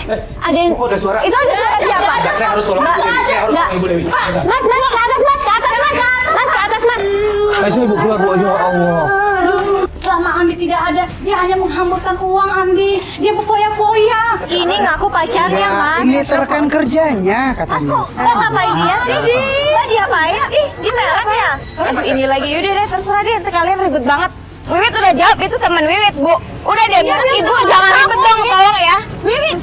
Ada yang... Kok ada suara? Itu ada suara siapa? Saya harus tolong Ibu Dewi. Saya harus tolong Ibu Dewi. Mas, ke atas mas, ke atas mas. Mas, ke atas mas. Ayo Ibu keluar Bu. Ya Allah. Selama Andi tidak ada, dia hanya menghamburkan uang Andi. Dia berfoya-foya. Ini ngaku pacarnya mas. Ini rekan kerjanya Mas katanya. kok ngapain dia sih? Kok diapain sih? Gimana ya? Aduh ini lagi, udah deh terserah deh, kalian ribet banget. Wiwit udah jawab, itu teman Wiwit, Bu. Udah deh, Bu. Ibu jangan ribet dong, tolong ya. Wiwit.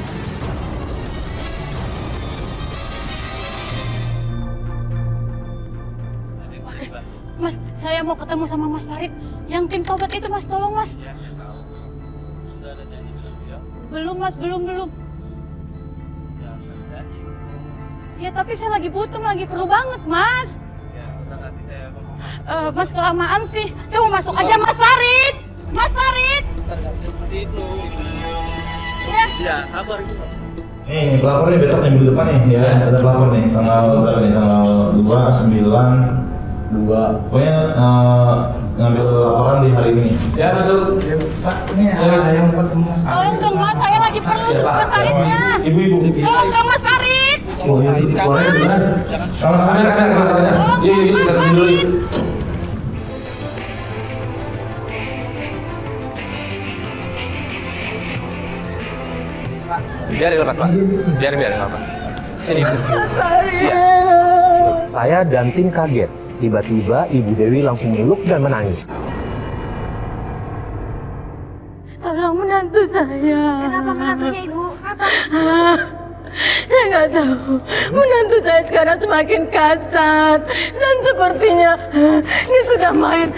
Mas, saya mau ketemu sama Mas Farid. Yang tim tobat itu Mas, tolong Mas. Belum Mas, belum. Ya tapi saya lagi butuh, lagi perlu banget Mas. Mas kelamaan sih. Saya mau masuk aja Mas Farid. Mas Farid. Seperti itu. Ya. Ya, sabar Ibu. Nih, pelapor nih besok nih minggu depan nih ya, ada pelapor nih tanggal berapa nih? Tanggal 2, 9, 2. Pokoknya ngambil laporan di hari ini. Ya, masuk. Pak, ini saya mau ketemu. Tolong dong Mas, saya lagi perlu Mas Faridnya. Ibu. Tolong dong Mas Farid. Oh, iya, suaranya benar. Kanan. Yuk, kita ketemu dulu. Biarin lepas, Pak. Biarin apa. Sini. Ya. Saya dan tim kaget. Tiba-tiba Ibu Dewi langsung meluk dan menangis. Tolong menantu saya. Kenapa menantunya Ibu? Apa? Saya nggak tahu. Menantu saya sekarang semakin kasar dan sepertinya dia sudah main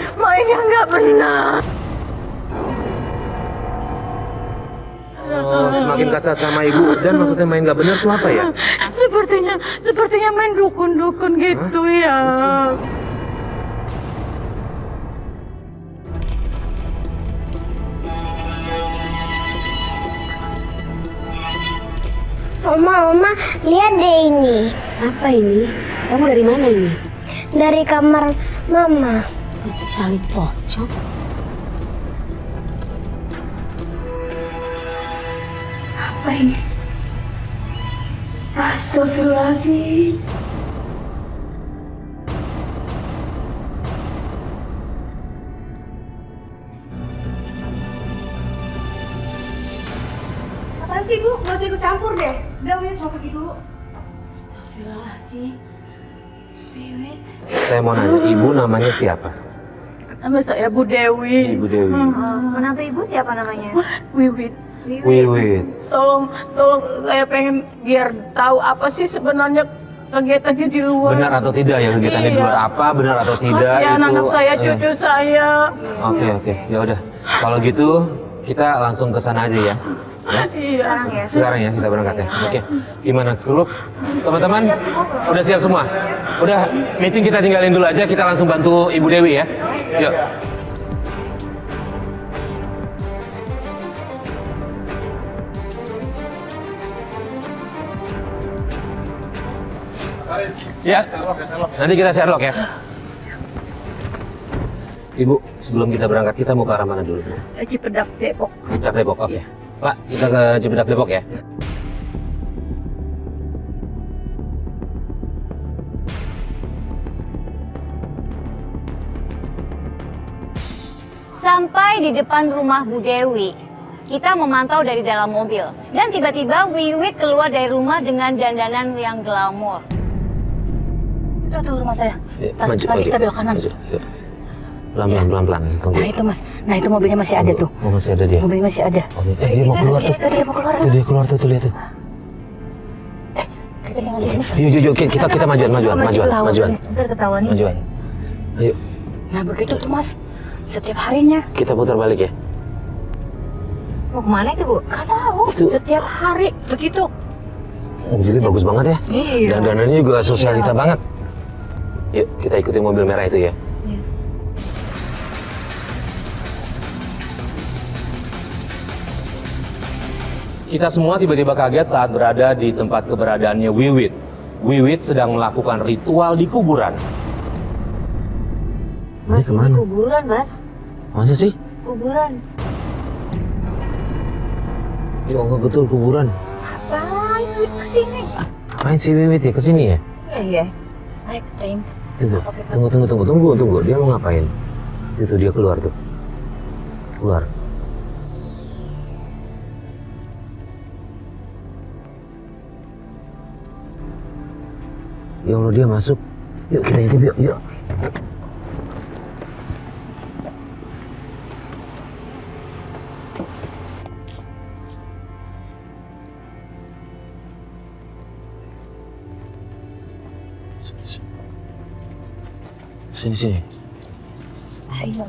yang nggak benar. Oh, semakin kasar sama Ibu. Dan maksudnya main gak benar tuh apa ya? Sepertinya main dukun-dukun gitu ya. Oma, lihat deh ini. Apa ini? Kamu dari mana ini? Dari kamar Mama. Tali pocong. Apa ini? Astagfirullahaladzim. Apaan sih Bu? Gak usah ikut campur deh. Udah Wiwit mau pergi dulu. Astagfirullahaladzim. Wiwit. Saya mau nanya, Ibu namanya siapa? Nama saya Bu Dewi. Ibu Dewi. Menantu Ibu siapa namanya? Wiwit. Wiwit. Tolong saya pengen biar tahu apa sih sebenarnya kegiatannya di luar. Benar atau tidak ya kegiatan di Iya. luar apa? Benar atau tidak Ya, itu? anak saya, cucu saya. Oke. Ya udah. Kalau gitu kita langsung ke sana aja ya. Iya. Sekarang ya. Sekarang ya kita berangkat ya. Oke. Gimana grup? Teman-teman udah siap semua? Udah meeting kita tinggalin dulu aja, kita langsung bantu Ibu Dewi ya. Yuk. Ya. Nanti kita Sherlock ya. Ibu, sebelum kita berangkat kita mau ke arah mana dulu? Cipedak Depok. Cipedak Depok, oke. Pak, kita ke Cipedak Depok ya. Sampai di depan rumah Bu Dewi, kita memantau dari dalam mobil. Dan tiba-tiba Wiwit keluar dari rumah dengan dandanan yang glamor. Itu tuh rumah saya. Ya, Tadi kita belok kanan. Maju, yuk. Pelan-pelan, tunggu. Nah itu Mas, nah itu mobilnya masih ada tuh. Oh, masih ada dia. Mobilnya masih ada. Oke. Dia mau keluar tuh. Dia mau keluar. Dia keluar tuh, lihat tuh. Kita tinggal di sini. Yuk, kita majuan. Ntar ketahuan nih. Majuan. Ayo, Nah begitu tuh Mas, setiap harinya. kita putar balik ya. Mau kemana itu Bu? Gak tahu. Itu- Setiap hari begitu. Mobilnya bagus banget ya. Iya. Dan dananya juga sosialita banget. Yuk, kita ikuti mobil merah itu ya. Kita semua tiba-tiba kaget saat berada di tempat keberadaannya Wiwit. Wiwit sedang melakukan ritual di kuburan. Ini kemana? Kuburan, Mas. Masa sih? Kuburan. Ya Allah, betul kuburan. Apa? Wiwit kesini. Main si Wiwit ya kesini ya? Iya. Ayo ketain. Tunggu. Dia mau ngapain? Itu dia keluar tuh. Keluar. Ya Allah, dia masuk. Yuk kita intip yuk. Sini. Ayo.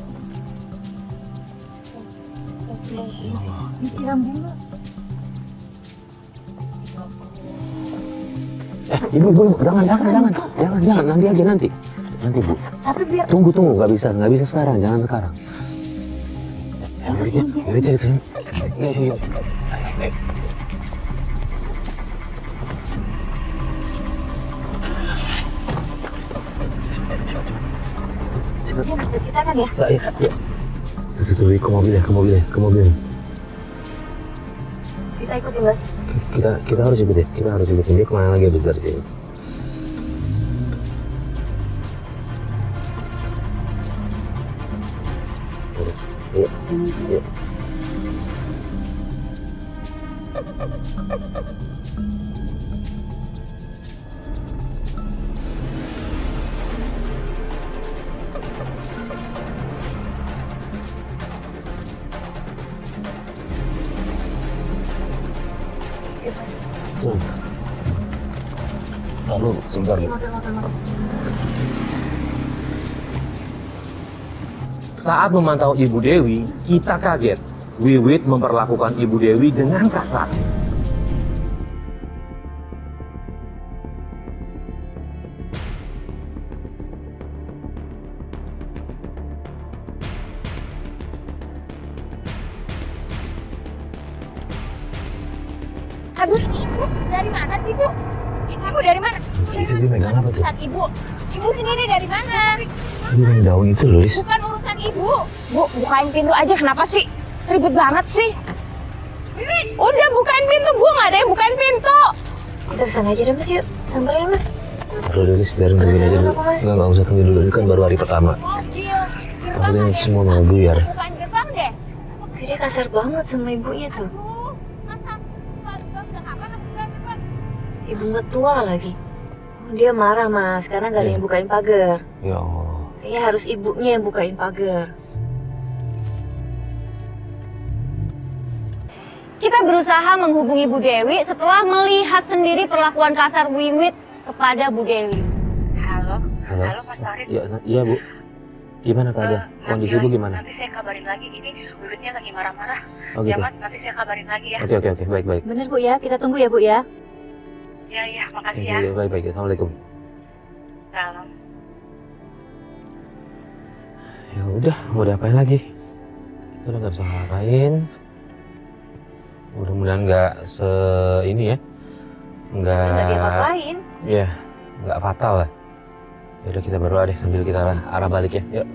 Ibu, jangan, nanti Bu. Tapi biar Tunggu, nggak bisa sekarang, jangan sekarang. Wiwit dari kesini. Yuk. Ayo. kita kan ya. Iya. Tuh, ke mobilnya. Kita ikutin Mas. Kita harus ikutin. Dia kemana lagi habis dari sini? Iya. Lalu sebentar. Saat memantau Ibu Dewi, kita kaget. Wiwit memperlakukan Ibu Dewi dengan kasar. Aduh, Ibu dari mana sih, Bu? Ibu dari mana? Itu dia megang apa tuh? Urusan Ibu sendiri dari mana? Dia yang daun itu loh, Lis. Bukan urusan Ibu. Bu, bukain pintu aja. Kenapa sih? Ribet banget sih. Udah bukain pintu, Bu. Nggak ada yang bukain pintu. Kita kesana aja deh, Mas. Yuk, samperin, Mas. Udah, Lis, biarin dulu aja dulu. Nggak usah tunggu dulu. Ini kan baru hari pertama. Mobil. Maksudnya ini semua mau buyar. Bukain gerbang deh. Dia kasar banget sama ibunya tuh. Tuh, masa buka gerbang udah kapan aku buka gerbang? Ibu mertua lagi. Dia marah Mas, karena gak ada yang bukain pagar. Ya Allah. Kayaknya harus ibunya yang bukain pagar. Kita berusaha menghubungi Bu Dewi setelah melihat sendiri perlakuan kasar Wiwit kepada Bu Dewi. Halo Halo, Mas Farid. Iya Bu. Gimana keadaan? Kondisi Ibu gimana? Nanti saya kabarin lagi, ini Wiwitnya lagi marah-marah. Oh gitu. Nanti saya kabarin lagi ya. Oke, baik. Bener Bu ya, kita tunggu ya Bu ya. Ya, makasih Iya, baik. Assalamualaikum. Salam. Ya udah, mau diapain lagi? Kita udah nggak bisa ngapain. Mudah-mudahan nggak ini ya, Nggak diapa-apain. Iya, nggak fatal lah. Ya udah kita berdoa deh sambil kita arah balik ya. Yuk.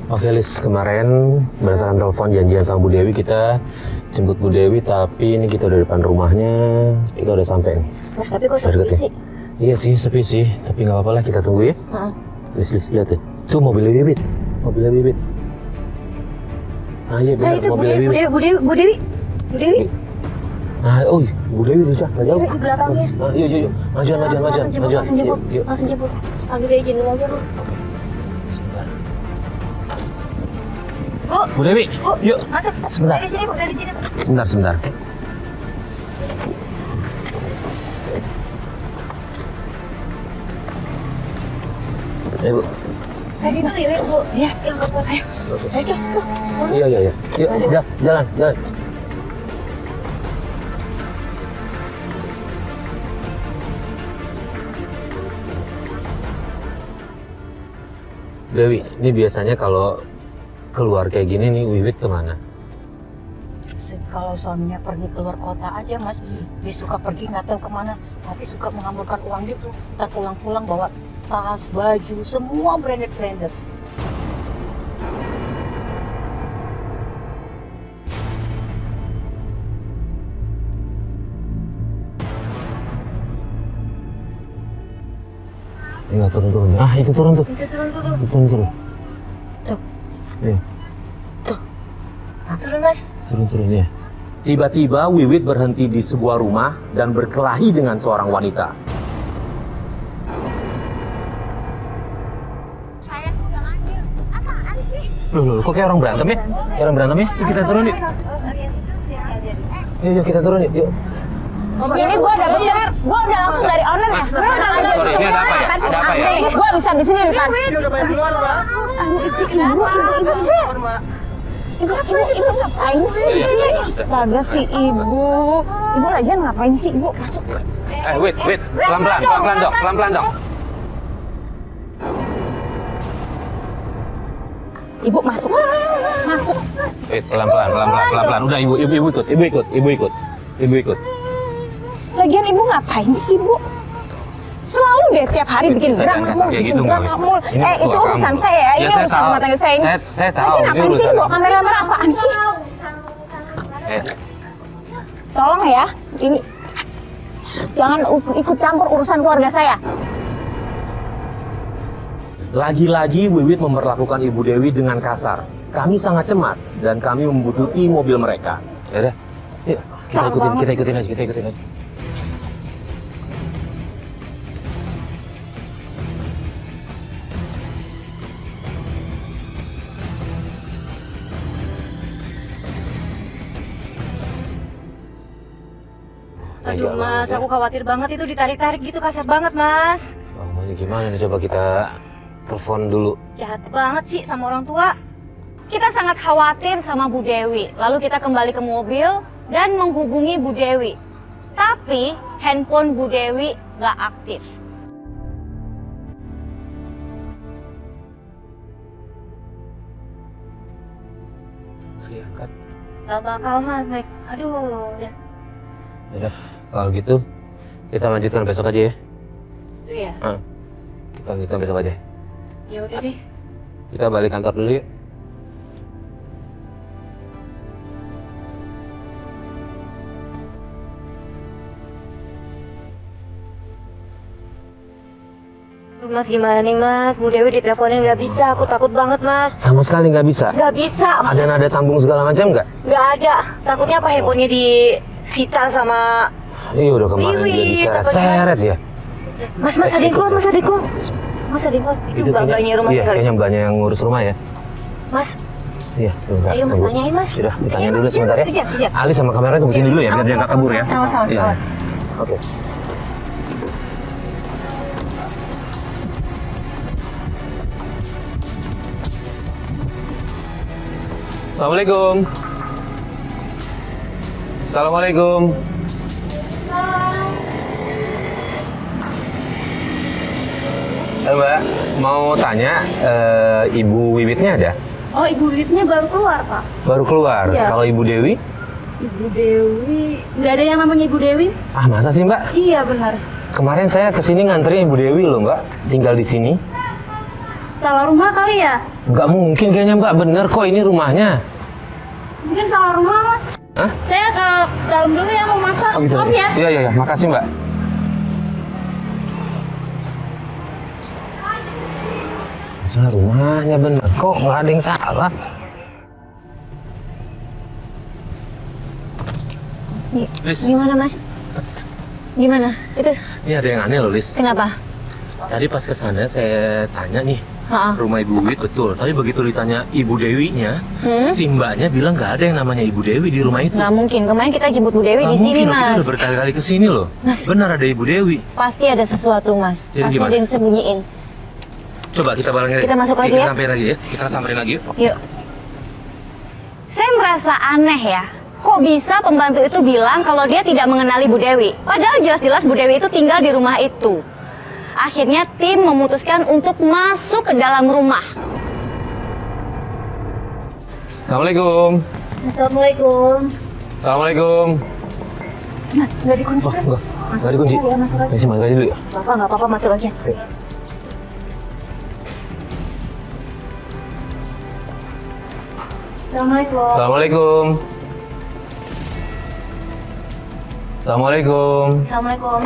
Oke Lis, kemarin berdasarkan telepon janjian sama Bu Dewi, kita jemput Bu Dewi, tapi ini kita udah depan rumahnya, kita udah sampai nih. Mas, tapi kok sepi Deket ya? sih? Iya sih, sepi sih, tapi nggak apa-apa lah, kita tunggu ya. Lis, lihat deh, tuh mobilnya Wiwit. Ah iya benar, itu mobilnya Wiwit. Bu Dewi. Ah, oh Bu Dewi udah nggak jauh. Di belakangnya. Ah, yuk, majuan. Yuk. Langsung jemput. Panggil dia izin dulu aja, Mas. Bu Dewi, yuk. Masuk. Sebentar. Dari sini, Bu. Dari sini. Sebentar. Ayo Bu. Tadi itu ya, Bu. Iya. Ayo. Iya. Yuk, jalan. Dewi, ini biasanya kalau keluar kayak gini nih Wiwit kemana? Kalau suaminya pergi keluar kota aja mas, dia suka pergi nggak tahu kemana, tapi suka mengambilkan uang gitu. Tak pulang-pulang bawa tas, baju, semua branded. Enggak turun. Ah, itu turun tuh. Turun. Tuh. Iya. Turun mas. Turun ya. Tiba-tiba Wiwit berhenti di sebuah rumah dan berkelahi dengan seorang wanita. Saya udah ngambil. Apaan sih? Loh, kok kayak orang berantem ya? Kayak orang berantem ya? Yuk kita turun yuk. Yuk kita turun yuk. Ini gue udah besar, gue udah langsung dari owner ya. Sorry, ini ada apa ya? Ada apa ya? Gue bisa di sini di Pars. Ini udah bayar duluan, Pak. Aduh, ibu sih. Ibu ngapain sih di sini? Astaga si ibu. Ibu lagian ngapain sih ibu? Masuk. Wait. Pelan-pelan dong. Ibu masuk. Wait, pelan-pelan. Udah ibu ikut. Lagian ibu ngapain sih bu? Selalu deh tiap hari bikin Saya gerang nggak kayak gitu, Mbak. Itu urusan saya ya. Ini urusan rumah tangga saya. Saya tahu, Lagian ini ngapain sih urusan. bu? Kamera apaan sih? Tolong ya, ini jangan ikut campur urusan keluarga saya. Lagi-lagi Wiwit memperlakukan Ibu Dewi dengan kasar. Kami sangat cemas dan kami membutuhkan mobil mereka. Ya udah, yuk kita ikutin aja. Aduh mas, aku khawatir banget itu ditarik-tarik gitu, kasar banget mas. Oh, ini gimana nih? Coba kita telepon dulu. Jahat banget sih sama orang tua. Kita sangat khawatir sama Bu Dewi. Lalu kita kembali ke mobil dan menghubungi Bu Dewi. Tapi handphone Bu Dewi nggak aktif. Diangkat. Gak bakal mas, baik. Aduh, udah. Yaudah, kalau gitu kita lanjutkan besok aja ya. Itu ya? Kita besok aja. Ya udah deh. Kita balik kantor dulu yuk. Mas gimana nih mas, Bu Dewi diteleponin nggak bisa, aku takut banget mas. Sama sekali nggak bisa. Nggak bisa. Ada nada sambung segala macam nggak? Nggak ada. Takutnya apa handphonenya disita sama... Iya udah kemarin dia diseret-seret ya. Mas ada yang keluar, Mas ada yang keluar. Itu mbak-mbaknya rumah Iya, kali. kayaknya mbaknya yang ngurus rumah ya. Mas, Iya, bentar. ayo mas tunggu. tanyain mas. Sudah, ditanya dulu sebentar ya. Iya. Ali sama kamera tunggu sini dulu ya, biar dia nggak kabur ya. Sama-sama. Iya. Oke. Assalamualaikum. Halo Mbak, mau tanya Ibu Wiwitnya ada? Oh, Ibu Wiwitnya baru keluar, Pak. Baru keluar. Iya. Kalau Ibu Dewi? Ibu Dewi, nggak ada yang namanya Ibu Dewi? Ah masa sih Mbak? Iya benar. Kemarin saya kesini nganterin Ibu Dewi loh Mbak, tinggal di sini. Salah rumah kali ya? Nggak mungkin kayaknya Mbak, bener kok ini rumahnya. Mungkin salah rumah mas. Hah? Saya ke dalam dulu ya mau masak. Oh gitu. Maaf ya. Iya, makasih Mbak. Salah rumahnya bener kok, nggak ada yang salah. Gimana mas? Gimana? Itu Ini ada yang aneh loh Lis. kenapa? Tadi pas kesana saya tanya nih, Ha-ha. rumah Ibu Wit betul. Tapi begitu ditanya Ibu Dewinya, si mbaknya bilang nggak ada yang namanya Ibu Dewi di rumah itu. Nggak mungkin. Kemarin kita jemput Bu Dewi Nggak di sini mungkin loh, kita mas. udah berkali-kali kesini loh. Mas. Benar ada Ibu Dewi. Pasti ada sesuatu mas. Jadi Pasti gimana? ada yang disembunyiin. Coba kita barengin. Kita masuk lagi kita ya? samperin lagi ya. Kita samperin lagi yuk. Yuk. Saya merasa aneh ya. Kok bisa pembantu itu bilang kalau dia tidak mengenali Bu Dewi? Padahal jelas-jelas Bu Dewi itu tinggal di rumah itu. Akhirnya tim memutuskan untuk masuk ke dalam rumah. Assalamualaikum. Assalamualaikum. Assalamualaikum. Mas, nggak dikunci Oh, kan? enggak dikunci. Ya, masuk aja. Masuk aja dulu ya. Bapak nggak apa-apa, masuk aja. Assalamualaikum. Assalamualaikum. Assalamualaikum. Assalamualaikum.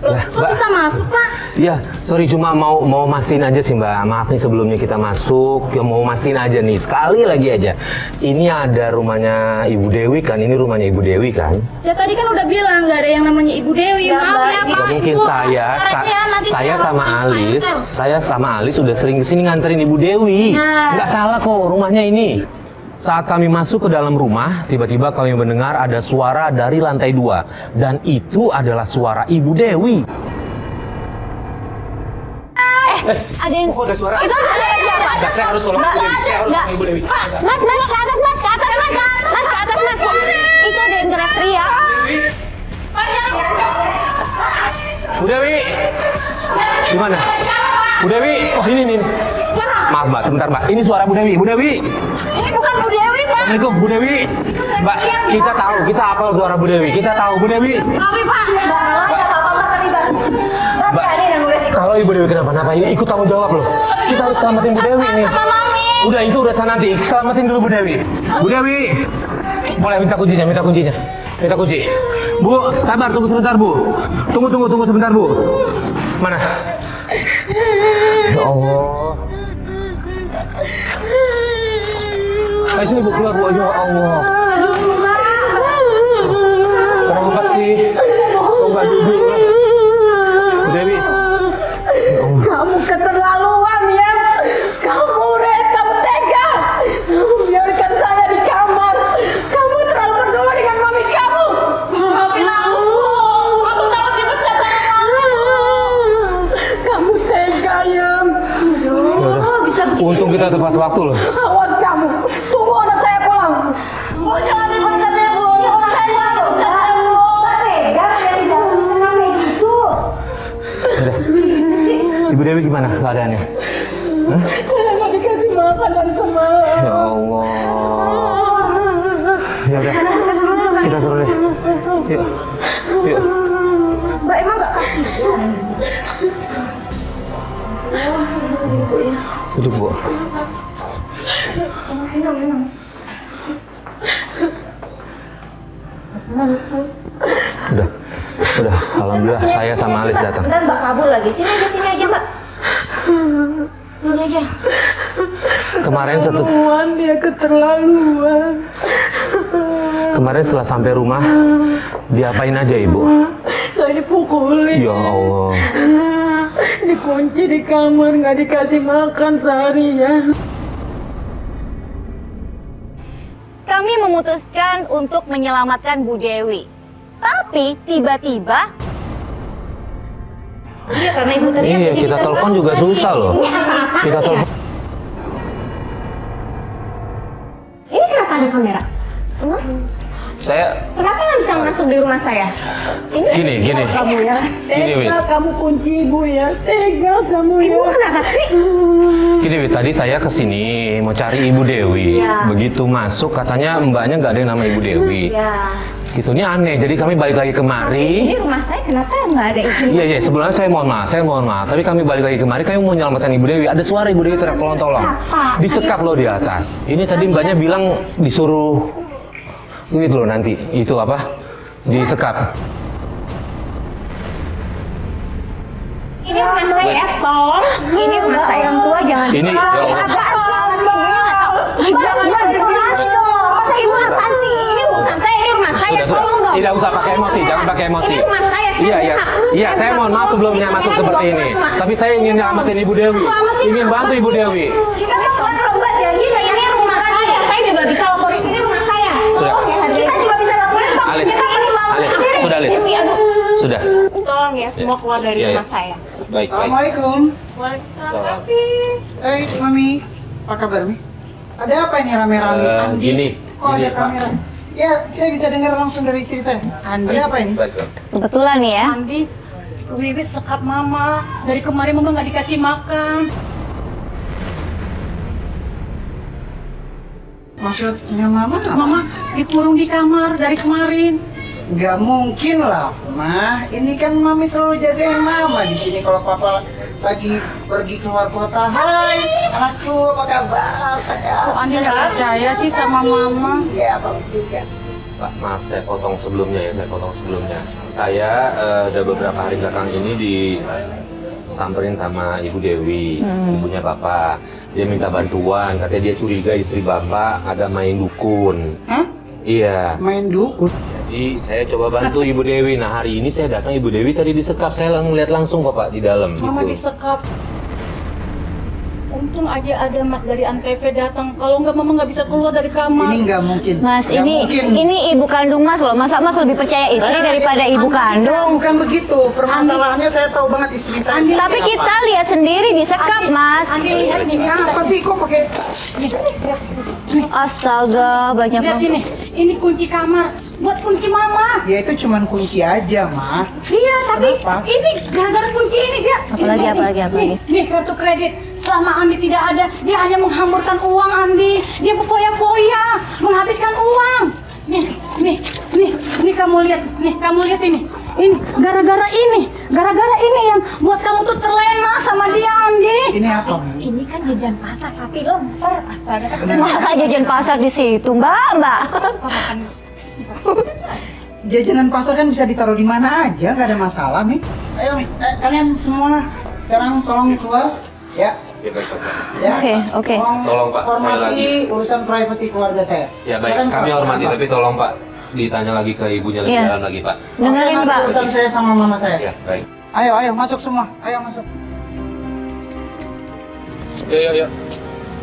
Ya, Kok bisa masuk, Pak? Iya, sorry cuma mau mastiin aja sih Mbak. Maaf nih sebelumnya kita masuk, ya mau mastiin aja nih sekali lagi aja. Ini ada rumahnya Ibu Dewi kan? Ini rumahnya Ibu Dewi kan? Saya tadi kan udah bilang nggak ada yang namanya Ibu Dewi. Maaf ya, Pak. Gak mungkin Ibu. saya sama Alis udah sering kesini nganterin Ibu Dewi. Nggak salah kok rumahnya ini. Saat kami masuk ke dalam rumah, tiba-tiba kami mendengar ada suara dari lantai 2. Dan itu adalah suara Ibu Dewi. Ada yang... Kok ada suara? Itu ada suara siapa? Nggak, saya harus tolong Ibu Dewi. Saya harus Nggak. tolong Ibu Dewi. Mas, ke atas, mas, ke atas, mas. Mas, ke atas, mas. Itu ada yang teriak-teriak. Bu Dewi! Gimana? Bu Dewi! Oh ini nih. Maaf Mbak, sebentar Mbak. Ini suara Bu Dewi. Bu Dewi! Ini bukan Bu Dewi, Pak. Assalamualaikum Bu Dewi. Mbak, kita tahu, kita hafal suara Bu Dewi. Kita tahu Bu Dewi. Tapi Pak, Mbak, kalau Ibu Dewi kenapa-napa, ikut tanggung jawab loh. Kita harus selamatin Bu Dewi nih. Udah itu urusan nanti. Selamatin dulu Bu Dewi. Bu Dewi. Boleh minta kuncinya, minta kuncinya. Minta kunci. Bu, sabar tunggu sebentar Bu. Tunggu sebentar Bu. Mana? Ya Allah. Ayo sini Bu, keluar Bu. Ya Allah. Kenapa sih? Kok nggak duduk? Bu Dewi. kamu keterlaluan ya. Kamu tega. Biarkan saya di kamar. Kamu terlalu berdua dengan mami kamu. Maafin aku. Aku takut dipecat sama kamu. Kamu tega ya. Bisa Untung kita tepat waktu loh. awas kamu. Tunggu anak saya pulang. Bu, jangan dipecat ya, Bu. Saya dipecat ya, Bu. Tega dari dalam senang kayak gitu. Udah. Ibu Dewi gimana keadaannya? Hah? Saya nggak dikasih makan dari semalam. Ya Allah. Ya udah. Kita turun deh. Yuk. Yuk. Mbak emang nggak kasih? Duduk Bu. Udah. Alhamdulillah saya sama Alis datang. Ntar Mbak kabur lagi. Sini aja Mbak. Sini aja. Kemarin Dia keterlaluan. Kemarin setelah sampai rumah, diapain aja Ibu? Saya dipukulin. Ya Allah. Dikunci di kamar, nggak dikasih makan seharian. Kami memutuskan untuk menyelamatkan Bu Dewi. Tapi tiba-tiba... Iya, karena Ibu teriak. Iya, jadi kita telepon juga susah loh. Kita telepon. Ini kenapa ada kamera? Saya Kenapa nggak bisa masuk di rumah saya? gini. Kamu ya, Gini, Wit. tega kamu kunci ibu ya, tega kamu ya. Ibu kenapa sih? Gini, Wit, tadi saya kesini mau cari Ibu Dewi. Begitu masuk katanya mbaknya nggak ada yang nama Ibu Dewi. Gitu, ini aneh. Jadi kami balik lagi kemari. Ini rumah saya kenapa nggak ada izin? Iya, sebelumnya saya mohon maaf. Tapi kami balik lagi kemari, kami mau menyelamatkan Ibu Dewi. Ada suara Ibu Dewi teriak tolong. Disekap loh di atas. Ini tadi mbaknya bilang disuruh duit loh nanti. Itu apa? Disekap. Ini rumah saya ya, tolong. Ini rumah saya. Orang tua jangan. Ini, ya Allah. Masa ibu apaan sih? Ini bukan saya, ini rumah saya. Tolong dong. Tidak usah pakai emosi, jangan pakai emosi. Ini rumah saya. Iya, saya mohon maaf sebelumnya masuk seperti ini. Tapi saya ingin nyelamatin Ibu Dewi. Ingin bantu Ibu Dewi. Kita kan lomba janji, ini rumah saya. Saya juga bisa laporin ini rumah saya. Sudah. Tolong ya, kita juga bisa laporin. Alis, sudah Alis. Sudah. Tolong ya, semua keluar dari Iya, rumah iya. saya. Baik. Assalamualaikum. Waalaikumsalam. Mami. Apa kabar, Mi? Ada apa ini rame-rame? Andi? Gini. Kok ada Pak. kamera? Ya, saya bisa dengar langsung dari istri saya. Andi. Ada apa ini? Baik. Kebetulan nih ya. Andi, Wiwit sekap mama. Dari kemarin mama nggak dikasih makan. Maksudnya mama apa? Mama dikurung di kamar dari kemarin. Nggak mungkin lah, Ma. Ini kan Mami selalu jagain Mama di sini kalau Papa lagi pergi keluar kota. Hai, anakku, apa kabar? Sayang. Kok Andi nggak Sehat? percaya sih sama Mama? Iya, Papa juga. Pak, maaf saya potong sebelumnya ya, Saya udah beberapa hari belakang ini disamperin sama Ibu Dewi, ibunya Bapak. Dia minta bantuan, katanya dia curiga istri Bapak ada main dukun. Hah? Iya. Main dukun? Jadi saya coba bantu Ibu Dewi. Nah hari ini saya datang, Ibu Dewi tadi disekap. Saya ngeliat langsung kok Pak di dalam. Mama gitu. disekap. Untung aja ada Mas dari Antv datang. Kalau nggak Mama nggak bisa keluar dari kamar. Ini nggak mungkin. Mas, Nggak mungkin. ini ibu kandung Mas loh. Masa Mas lebih percaya istri daripada ibu kandung? Bukan begitu. Permasalahannya saya tahu banget istri saya. Tapi kita lihat sendiri disekap, Mas. Andi lihat nih. Apa sih kok pakai? Astaga, banyak Lihat banget. ini kunci kamar. Buat kunci Mama. Ya itu cuman kunci aja, Ma. Iya, tapi Kenapa? ini gara-gara kunci ini dia. Apalagi? Nih kartu kredit. Selama Andi tidak ada, dia hanya menghamburkan uang Andi. Dia berfoya-foya, menghabiskan uang. Nih kamu lihat ini. Ini gara-gara ini yang buat kamu tuh terlena sama dia Andi. Ini apa? Ini kan jajan pasar tapi lemper. Astaga. Masa jajan pasar di situ, Mbak? Jajanan pasar kan bisa ditaruh di mana aja, nggak ada masalah, Mi. Ayo, Mi. Kalian semua sekarang tolong keluar, ya. Ya. Oke. Tolong, Pak, sekali Hormati urusan privasi keluarga saya. Ya baik, Silakan, kami Pak. hormati, Silakan, tapi tolong Pak ditanya lagi ke ibunya lebih Iya. dalam lagi Pak. Dengerin, Oke, Pak. nanti urusan saya sama mama saya. Ya baik. Ayo masuk semua. Ayo masuk. Yuk.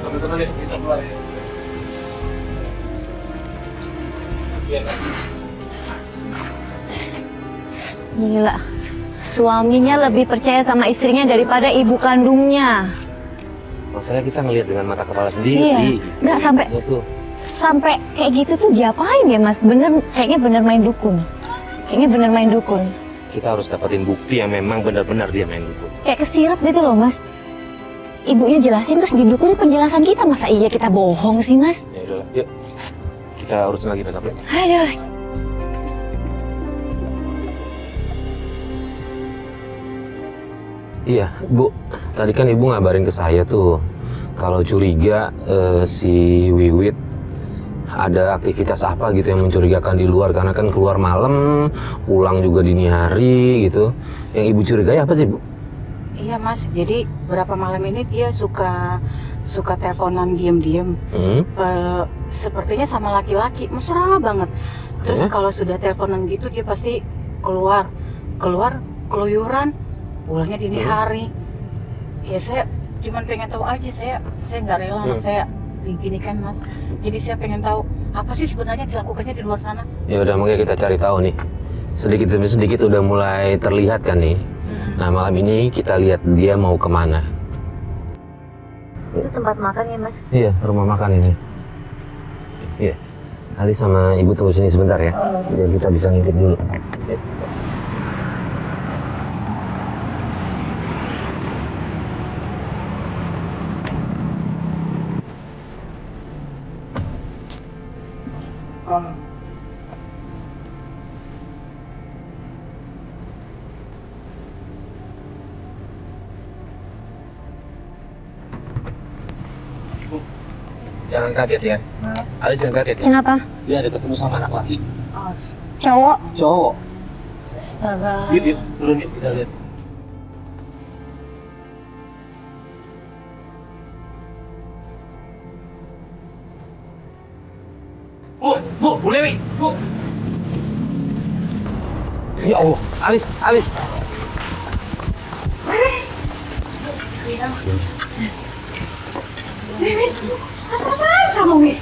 Kami temenin, kita keluar ya. Iya, Pak. Gila. Suaminya lebih percaya sama istrinya daripada ibu kandungnya. Masalahnya kita ngelihat dengan mata kepala sendiri. Iya. Nggak sampai kayak gitu tuh diapain ya, Mas? Kayaknya bener main dukun. Kita harus dapetin bukti yang memang benar-benar dia main dukun. Kayak kesirap gitu loh, Mas. Ibunya jelasin terus didukung penjelasan kita. Masa iya kita bohong sih, Mas? Ya udahlah, yuk. Kita urusin lagi besok. Aduh. Iya, Bu. Tadi kan Ibu ngabarin ke saya tuh kalau curiga si Wiwit ada aktivitas apa gitu yang mencurigakan di luar karena kan keluar malam, pulang juga dini hari gitu. Yang Ibu curigai apa sih, Bu? Iya Mas, jadi beberapa malam ini dia suka teleponan diem-diem. Sepertinya sama laki-laki, mesra banget. Terus kalau sudah teleponan gitu dia pasti keluar keluyuran, pulangnya dini hari. Ya saya cuman pengen tahu aja, saya nggak rela anak saya gini kan Mas. Jadi saya pengen tahu apa sih sebenarnya dilakukannya di luar sana. Ya udah, makanya kita cari tahu nih. Sedikit demi sedikit udah mulai terlihat kan nih. Nah malam ini kita lihat dia mau kemana. Itu tempat makan ya, Mas? Iya, rumah makan ini. Iya. Ali sama Ibu tunggu sini sebentar ya. Biar kita bisa ngintip dulu. Jangan kaget ya. Ali jangan kaget ya. Kenapa? Dia ada ketemu sama anak laki. Cowok? Cowok. Astaga. Yuk, turun yuk kita lihat. Bu Dewi, Bu. Ya Allah, Alis. Apaan kamu Wit?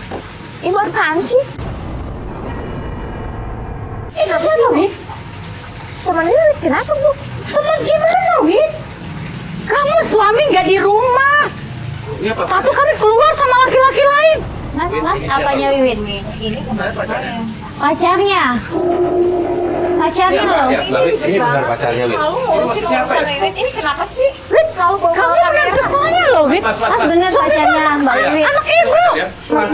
Ibu apaan sih? Itu siapa Wit? Temennya Wit, kenapa, Bu? Teman gimana Wit? Kamu suami nggak di rumah, tapi kamu keluar sama laki-laki lain. Mas, apanya Wiwit? Ini kemarin pacarnya. Pacarnya loh. Ini benar pacarnya, Wit. Ini kenapa sih? Wit, kamu menantu saya loh Wit. Mas bener pacarnya Mbak Wiwit. Anak ibu. Mas,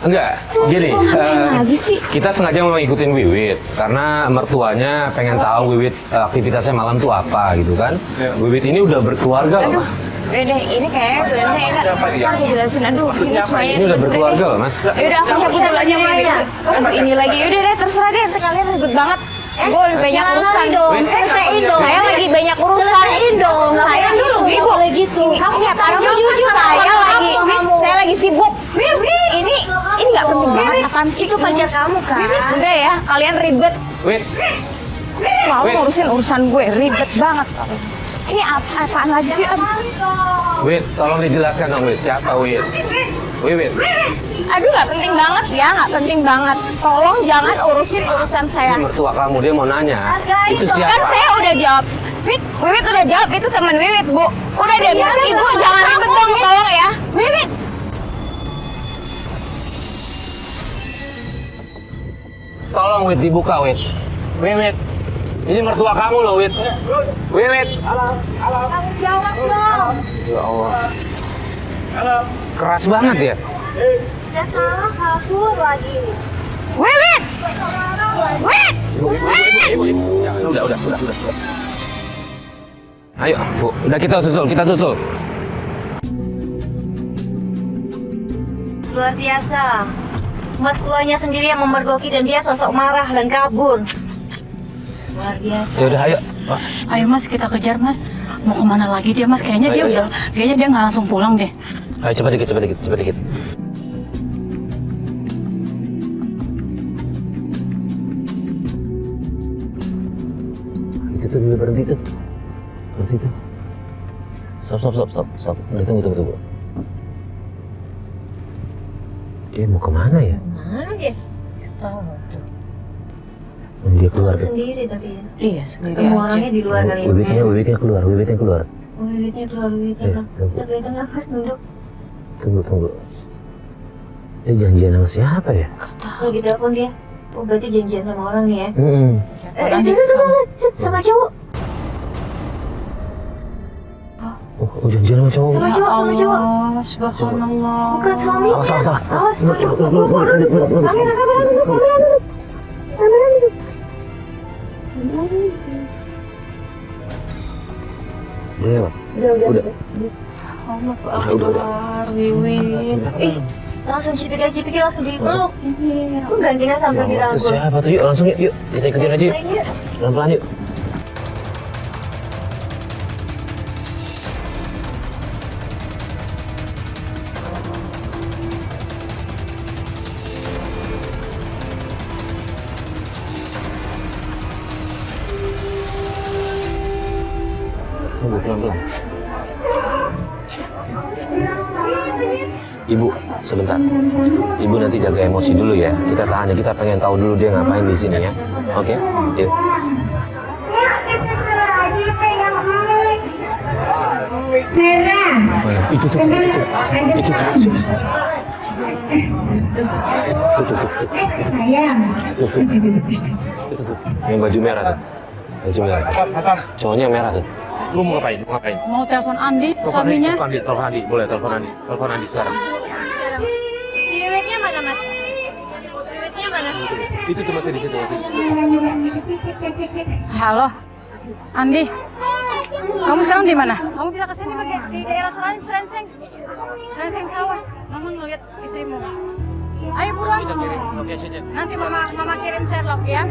Enggak, gini, lagi sih? kita sengaja mau ngikutin Wiwit karena mertuanya pengen tahu Wiwit aktivitasnya malam tuh apa gitu kan. Wiwit ini udah berkeluarga loh Mas. Udah deh, ini kayaknya sebenarnya enak. Aku jelasin, aduh, ini semuanya. Ini udah berkeluarga loh Mas. Yaudah, aku cabut dulu aja Maya. Aduh, ini lagi. Yaudah deh, terserah deh. Kalian ribet banget. Gue lebih banyak urusan dong. Selesaiin dong. Saya lagi banyak urusan. Selesaiin dong. Saya dulu, Ibu. Boleh gitu. Kamu ya, kamu jujur. Saya lagi sibuk. Ini nggak penting banget. Apaan sih? Itu pacar kamu kan? Udah ya, kalian ribet. Wit, Selalu Wait. ngurusin urusan gue, ribet banget. Ini apaan lagi sih? Wit, tolong dijelaskan dong Wit, siapa Wit? Wiwit. Aduh, nggak penting banget ya, nggak penting banget. Tolong jangan urusin urusan saya. Ini mertua kamu, dia mau nanya, itu siapa? Kan saya udah jawab. Wiwit udah jawab, itu teman Wiwit, Bu. Udah deh, Ibu jangan ribet dong, tolong ya. Wiwit. Tolong Wit dibuka Wit. Wiwit, ini mertua kamu loh Wit. Wiwit. Jawab dong. Ya Allah. Keras banget ya. Udah salah kabur lagi. Wiwit. Wit. Ya, udah. Ayo, Bu, udah kita susul. Luar biasa. Mertuanya sendiri yang memergoki dan dia sosok marah dan kabur. Luar biasa. Ya udah, ayo. Ayo Mas, kita kejar Mas. Mau kemana lagi dia Mas? Kayaknya dia Ayo. udah, kayaknya dia nggak langsung pulang deh. Ayo coba dikit. Itu dulu berhenti tuh. Stop. Udah, tunggu. Dia mau kemana ya? Mana dia? Dia keluar tuh. Sendiri tapi ya. Iya, sendiri Ketemu aja. orangnya di luar kali ya. Wiwitnya keluar. Wiwitnya keluar. Iya, Kita berikan nafas duduk. Tunggu. Dia janjian sama siapa ya? Lagi telepon dia. Oh berarti janjian sama orang nih ya. Mm-mm. Sama cowok. Oh, janjian sama cowok. Sama cowok. Allah, subhanallah. Bukan suami. Awas. Awas. Udah lewat. Udah. Wiwit. Ih, langsung cipika-cipiki langsung dipeluk. Kok gandengan sampai Itu dirangkul. siapa tuh? Yuk, langsung yuk. Kita ikutin aja yuk. Pelan-pelan yuk. Tunggu pelan-pelan. Ibu, sebentar. Ibu nanti jaga emosi dulu ya. Kita tahan ya. Kita pengen tahu dulu dia ngapain di sini ya. Oke? Yuk. Oh, ya. Itu tuh. Sini. Tuh. Itu tuh. Yang baju merah tuh. Cowoknya merah tuh. Lu mau ngapain? Mau telepon Andi, suaminya. Telepon Andi. Boleh telepon Andi. Telepon Andi sekarang. Wiwitnya mana mas? Wiwitnya mana? Itu tuh masih di situ. Halo, Andi. Kamu sekarang di mana? Kamu bisa kesini pakai di daerah Srenseng sawah. Mama ngeliat istrimu. Ayo buruan. Nanti mama kirim Sherlock ya.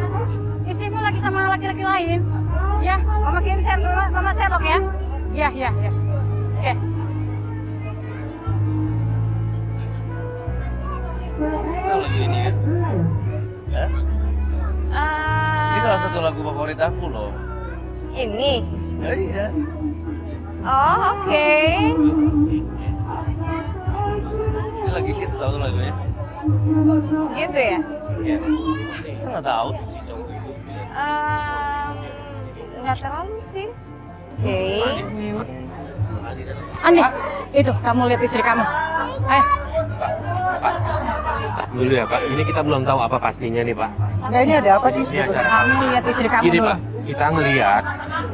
Istrimu lagi sama laki-laki lain. Ya, mama kirim mama Sherlock ya. Ya. Oke. Lagu ini ya? Ini salah satu lagu favorit aku loh. Ini. Iya. Oh oke. Ini lagi hits satu lagunya. Gitu ya. Iya. Saya nggak tahu sih si Jong. Nggak terlalu sih. Oke. Andi, itu kamu lihat istri kamu. Ayo. Dulu ya Pak, ini kita belum tahu apa pastinya nih Pak. Nah ini ada apa sih Ini sebetulnya? acara. Kamu lihat istri kamu Gini dulu. Pak, kita ngelihat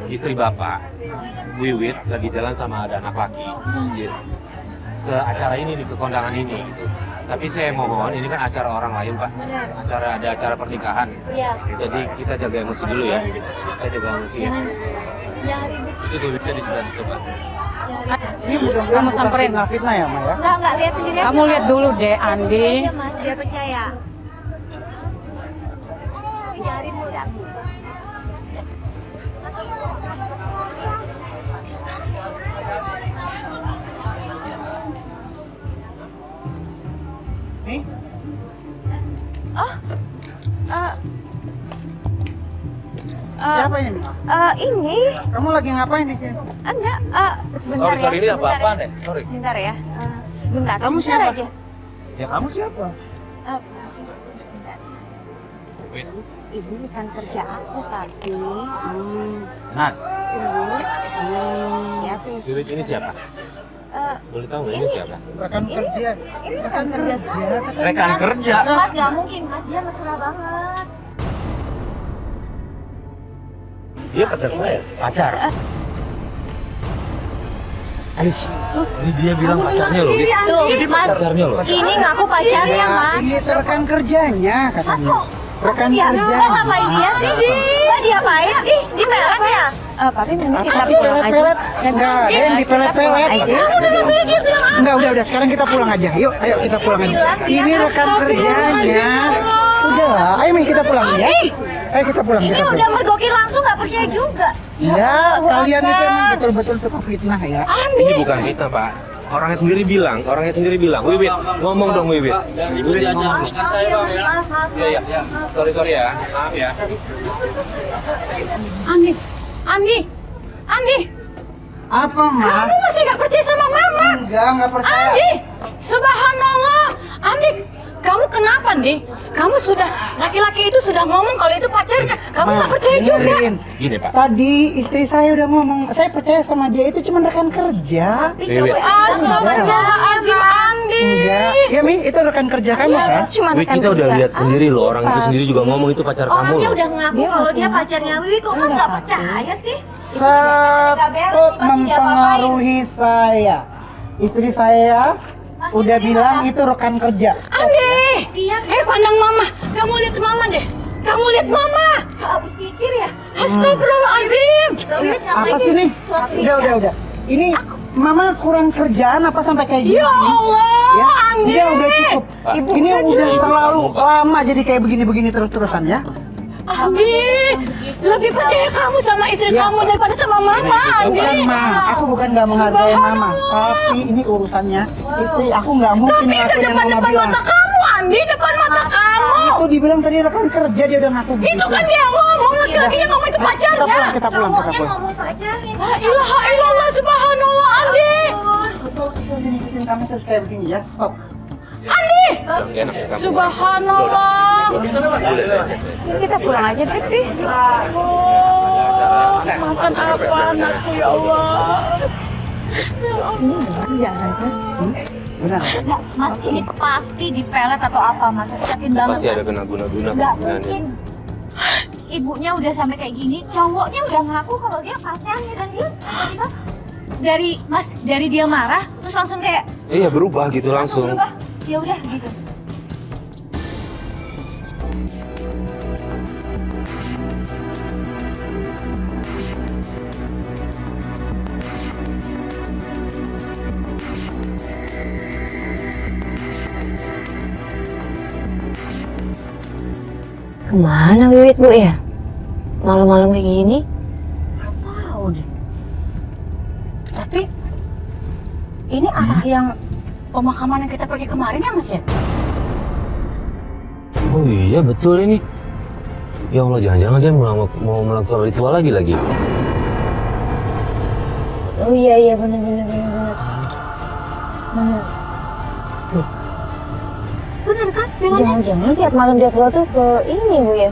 istri Bapak, Wiwit, lagi jalan sama ada anak laki. Gitu. Ke acara ini nih, ke kondangan ini gitu. Tapi saya mohon, ini kan acara orang lain, Pak. Ada acara pernikahan. Iya. Jadi kita jaga emosi dulu ya. Kita jaga emosi. Jangan ribut. Itu tuh kita di sebelah situ, Pak. Ini mudah-mudahan Kamu bukan samperin. fitnah ya, Ma ya? Enggak lihat sendiri aja. Kamu lihat dulu deh, Lihat Andi. aja, Mas, dia percaya. Jangan ribut. Nih, siapa ini? Ini Kamu lagi ngapain di sini? enggak, sebentar Sorry, ini ya. apa-apa sebentar deh. Sorry. Sebentar ya. Sebentar. Kamu sebentar siapa? aja. Ya kamu siapa? Sebentar. Wait. Ibu bukan kerja aku, tapi Nat, ya tuh. Wiwit ini siapa? Boleh tahu nggak ini siapa? Rekan kerja. Ini bukan kerja saya. Rekan kerja. Mas, nggak mungkin, Mas. Dia mesra banget. Dia pacar saya. Pacar. Ini dia bilang pacarnya loh, Wis. Tuh, Ini Mas. pacarnya loh. Ini ngaku pacarnya, Mas. Ini rekan kerjanya Mas katanya. kok? Rekan dia kerja. ngapain dia sih? Mbak diapain sih? Dipelet ya? Papi mending Apa kita sih pulang aja. pelet-pelet? Enggak ada yang dipelet-pelet. Enggak, udah sekarang kita pulang aja. Yuk, ayo kita pulang aja. Ini rekan kerjanya. Udah, ayo Mi kita pulang ya. Ayo kita pulang, Ini kita udah pulang. mergoki langsung, nggak percaya juga. Ya, kalian itu emang betul-betul suka fitnah ya. Ini bukan fitnah, Pak. Orangnya sendiri bilang. Wiwit, ngomong dong Wiwit. Wiwit ngomong. Iya. Sorry ya. Maaf ya. Andi, Apa, Ma? kamu masih nggak percaya sama Mama? Enggak percaya. Andi, subhanallah. Andi, kamu kenapa, Andi? Kamu sudah, laki-laki itu sudah ngomong kalau itu pacarnya. Kamu nggak percaya juga. dengerin. Gini, Pak. Tadi istri saya udah ngomong, saya percaya sama dia itu cuma rekan kerja. Wiwit. Astagfirullahaladzim, Andi. Enggak. Ya, Mi, itu rekan kerja kamu kan? Cuma Wiwit, kita udah lihat sendiri loh, orang itu sendiri juga ngomong itu pacar kamu Orangnya loh. udah ngaku kalau dia pacarnya Wiwi, kok Mas nggak percaya sih? Stop mempengaruhi saya. Istri saya udah bilang itu rekan kerja. Stop. Andi, pandang Mama. Kamu lihat Mama deh. Kamu lihat Mama. Habis pikir ya? Astagfirullahaladzim. Apa sih nih? Udah. Ini Mama kurang kerjaan apa sampai kayak gini? Ya Allah, Ya, Andi. udah cukup. Ini udah terlalu lama jadi kayak begini-begini terus-terusan ya. Andi, lebih percaya kamu sama istri Ya. kamu daripada sama Mama, Andi. Bukan Ma, aku bukan nggak menghargai Mama, tapi ini urusannya istri aku nggak mungkin Tapi itu ngelakuin yang Mama depan bilang. mata kamu, Andi, depan mata kamu. Itu dibilang tadi rekan kerja dia udah ngaku begitu. Itu kan dia ngomong, laki-laki yang ngomong itu pacarnya. Kita pulang. Ngomong pacarnya. La ilaha illallah, subhanallah, Andi. Kamu terus kayak begini ya, stop. Andi, Udah nggak enak ya kamu. subhanallah. Kita pulang aja deh, Pi. Makan apa anakku, ya Allah. Benar. Nggak, Mas, ini pasti dipelet atau apa, Mas? Aku yakin banget. Pasti ada Mas. kena guna-guna Nggak kemungkinan. mungkin. Ibunya udah sampai kayak gini, cowoknya udah ngaku kalau dia pacarnya dan dia tiba-tiba dari dia marah terus langsung kayak Iya, berubah gitu langsung. berubah. Ya udah gitu. Kemana Wiwit, Bu ya? Malam-malam kayak gini? Tahu deh. Tapi ini arah yang pemakaman yang kita pergi kemarin ya, Mas ya? Oh iya, betul ini. Ya Allah, jangan-jangan dia mau melakukan ritual lagi. Oh iya, benar. Benar. Benar kan? Jalannya? Jangan-jangan tiap malam dia keluar tuh ke ini, Bu ya?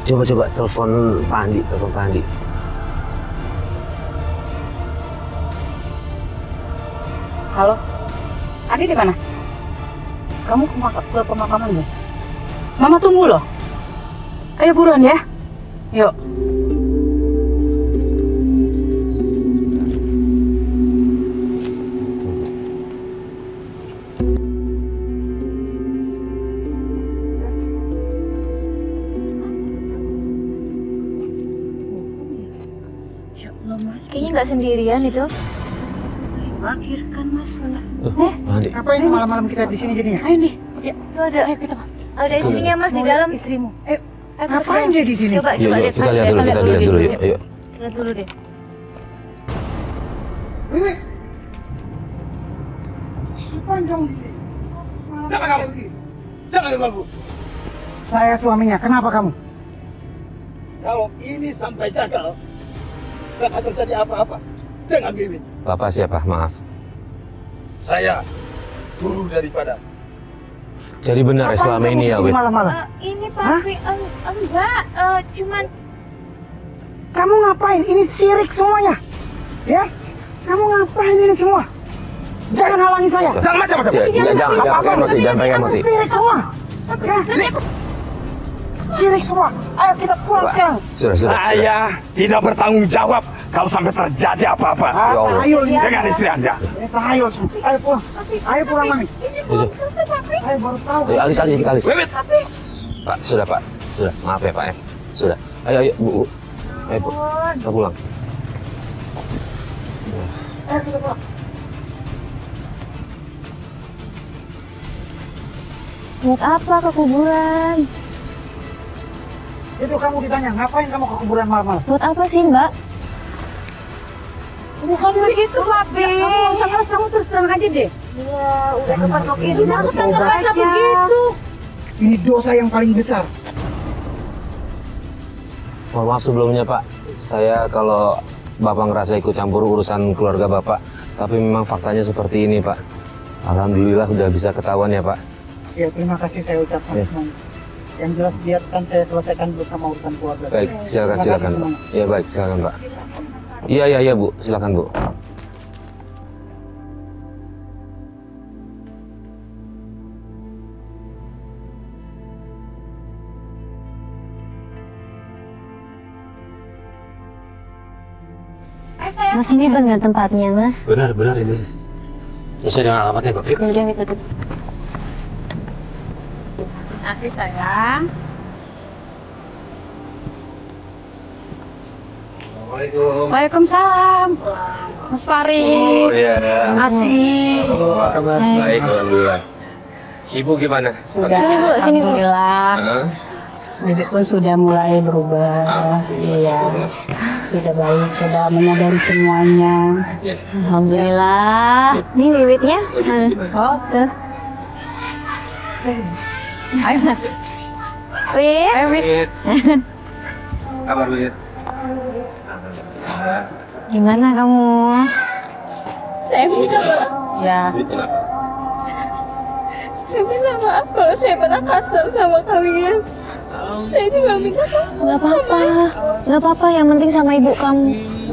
Coba telepon Pak Andi. Halo? Adi di mana? Kamu ke pemakaman deh. Mama tunggu loh. Ayo buruan ya. Yuk. Kayaknya nggak sendirian itu. Parkirkan Mas. Mandi. Ngapain malam-malam kita di sini jadinya? Ayo nih. Ya, ada. Ayo kita. Ada istrinya Mas di Mau dalam. lihat istrimu. Ayo. Ngapain dia di sini? Coba Yuk, yuk, kita lihat dulu, kita lihat dulu, yuk. Yuk. lihat dulu deh. Wiwi. Panjang di sini. Siapa kamu? Jangan ganggu. Saya suaminya. Kenapa kamu? Kalau ini sampai gagal, tak akan terjadi apa-apa dengan Wiwi. Bapak siapa? Maaf. Saya guru daripada. Jadi benar ya selama Ngapain ini kamu ya, di sini Wit? malam-malam. Ini Pak, enggak, cuman Kamu ngapain? Ini sirik semuanya. Ya? Kamu ngapain ini semua? Jangan halangi saya. Jangan macam-macam. Ya, jangan pakai emosi, jangan pakai emosi. Sirik semua. Ya? Sirik semua. Ayo kita pulang sekarang. Sudah. Saya tidak bertanggung jawab kalau sampai terjadi apa-apa Ya Allah. Ayo lihat. dengan istri Anda. Ayo, ayo pulang. Ayo pulang mami. Yuk. Ayo baru tahu. Alis. Wiwit, Pak, sudah Pak. Sudah, maaf ya Pak ya. Sudah. Ayo, Bu. Ayo, Bu. Kita pulang. Ayo kita pulang. buat apa ke kuburan? Itu kamu ditanya, ngapain kamu ke kuburan malam-malam? Buat apa sih Mbak? Bukan begitu, Papi. Kamu terus terang aja deh. Udah kepatok ini. Udah ketangkap begitu. Ini dosa yang paling besar. Mohon maaf sebelumnya Pak. Saya kalau Bapak ngerasa ikut campur urusan keluarga Bapak, tapi memang faktanya seperti ini Pak. Alhamdulillah udah bisa ketahuan ya Pak. Ya terima kasih saya ucapkan Ya. semuanya. Yang jelas biarkan saya selesaikan bersama urusan keluarga. Baik, silakan Terima kasih Pak. semuanya. Iya baik, silakan Pak. Iya Bu, silakan Bu. Mas ini benar tempatnya Mas. Benar ini. Sesuai dengan alamatnya Pak. Udah kita tutup. Nanti sayang. Waalaikumsalam. Mas Fari. Iya. Makasih. Baik, alhamdulillah. Ibu gimana? Sudah. Sini, Bu, sini, Bu. Alhamdulillah. Hah? Bibi pun sudah mulai berubah. Iya. Sudah baik, sudah menyadari semuanya. Alhamdulillah. Ini wiwitnya. Oh, Tuh. ayo Mas. Wit. Ayo, Wit. Kabar Wit? Gimana kamu? Ya. Saya minta maaf kalau saya pernah kasar sama kalian. Saya juga minta maaf. Gak apa-apa. Gak apa-apa. Yang penting sama ibu kamu.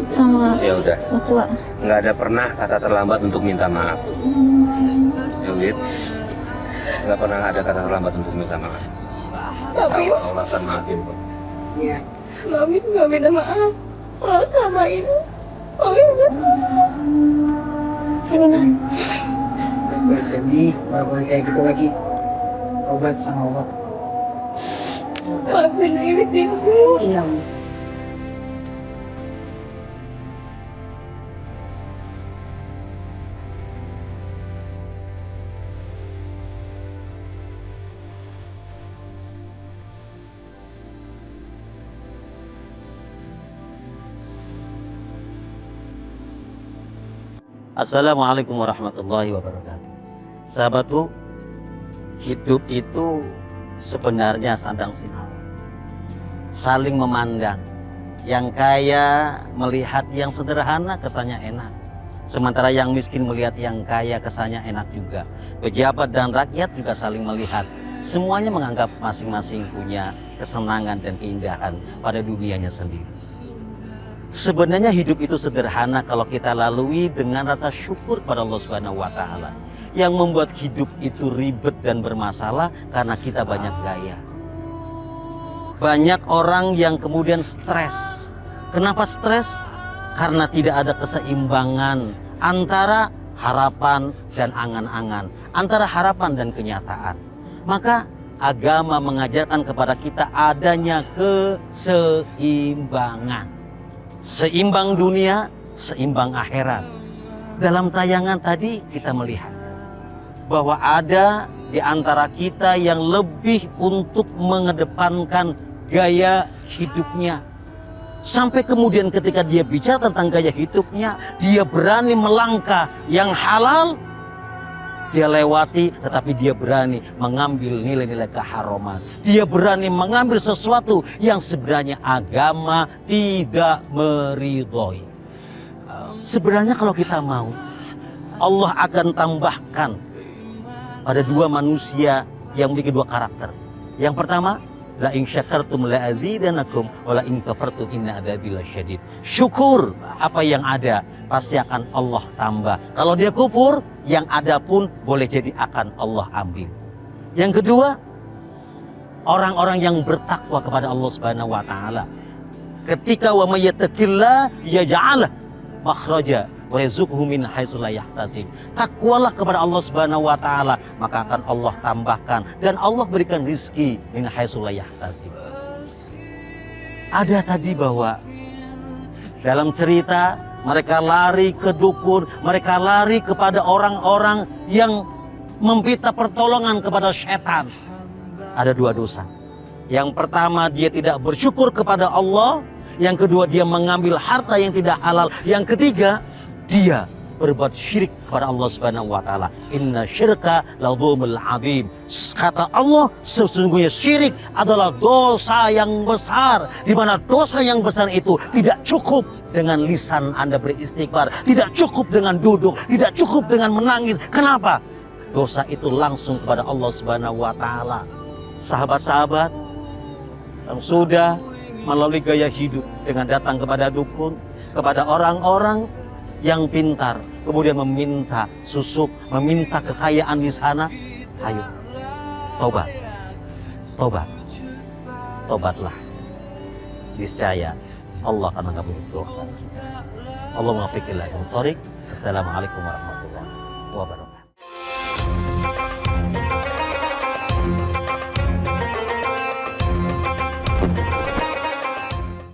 Sama Ya udah. mertua. Nggak ada pernah kata terlambat untuk minta maaf. Ya Wit. Nggak pernah ada kata terlambat untuk minta maaf. Tapi Allah akan maafin kok. Iya. Mami juga minta maaf. Kalau sama ini. Mami udah sini nah. Baik, jadi nggak boleh kayak gitu lagi. Obat sama obat. Maafin wiwit ibu. Iya. Assalamualaikum warahmatullahi wabarakatuh. Sahabatku, hidup itu sebenarnya sandang sinar. Saling memandang. Yang kaya melihat yang sederhana kesannya enak. Sementara yang miskin melihat yang kaya kesannya enak juga. Pejabat dan rakyat juga saling melihat. Semuanya menganggap masing-masing punya kesenangan dan keindahan pada dunianya sendiri. Sebenarnya hidup itu sederhana kalau kita lalui dengan rasa syukur pada Allah Subhanahu wa taala. Yang membuat hidup itu ribet dan bermasalah karena kita banyak gaya. Banyak orang yang kemudian stres. Kenapa stres? Karena tidak ada keseimbangan antara harapan dan angan-angan, antara harapan dan kenyataan. Maka agama mengajarkan kepada kita adanya keseimbangan. Seimbang dunia, seimbang akhirat. Dalam tayangan tadi kita melihat bahwa ada di antara kita yang lebih untuk mengedepankan gaya hidupnya. Sampai kemudian ketika dia bicara tentang gaya hidupnya, dia berani melangkah yang halal, dia lewati, tetapi dia berani mengambil nilai-nilai keharaman. Dia berani mengambil sesuatu yang sebenarnya agama tidak meridhoi. Sebenarnya kalau kita mau, Allah akan tambahkan pada dua manusia yang memiliki dua karakter. Yang pertama, la in syakartum la azidanakum wa la in kafartum inna adzabi lasyadid. Syukur apa yang ada pasti akan Allah tambah. Kalau dia kufur, yang ada pun boleh jadi akan Allah ambil. Yang kedua, orang-orang yang bertakwa kepada Allah Subhanahu wa taala. Ketika wa may yattaqillah yaj'al makhraja wa yarzuqhu min haitsu la yahtasib. Takwalah kepada Allah Subhanahu wa taala, maka akan Allah tambahkan dan Allah berikan rizki min haitsu la yahtasib. Ada tadi bahwa dalam cerita mereka lari ke dukun, mereka lari kepada orang-orang yang meminta pertolongan kepada setan. Ada dua dosa. Yang pertama, dia tidak bersyukur kepada Allah. Yang kedua, dia mengambil harta yang tidak halal. Yang ketiga, dia berbuat syirik kepada Allah Subhanahu wa taala. Inna syirka la dzulmul adzim. Kata Allah, sesungguhnya syirik adalah dosa yang besar, di mana dosa yang besar itu tidak cukup dengan lisan Anda beristighfar, tidak cukup dengan duduk, tidak cukup dengan menangis. Kenapa? Dosa itu langsung kepada Allah Subhanahu wa taala. Sahabat-sahabat yang sudah melalui gaya hidup dengan datang kepada dukun, kepada orang-orang yang pintar, kemudian meminta susuk, meminta kekayaan di sana, ayo tobat, tobat, tobatlah. Niscaya Allah akan mengabulkan doa. Allah muwaffiq ila thoriq. Assalamualaikum warahmatullahi wabarakatuh.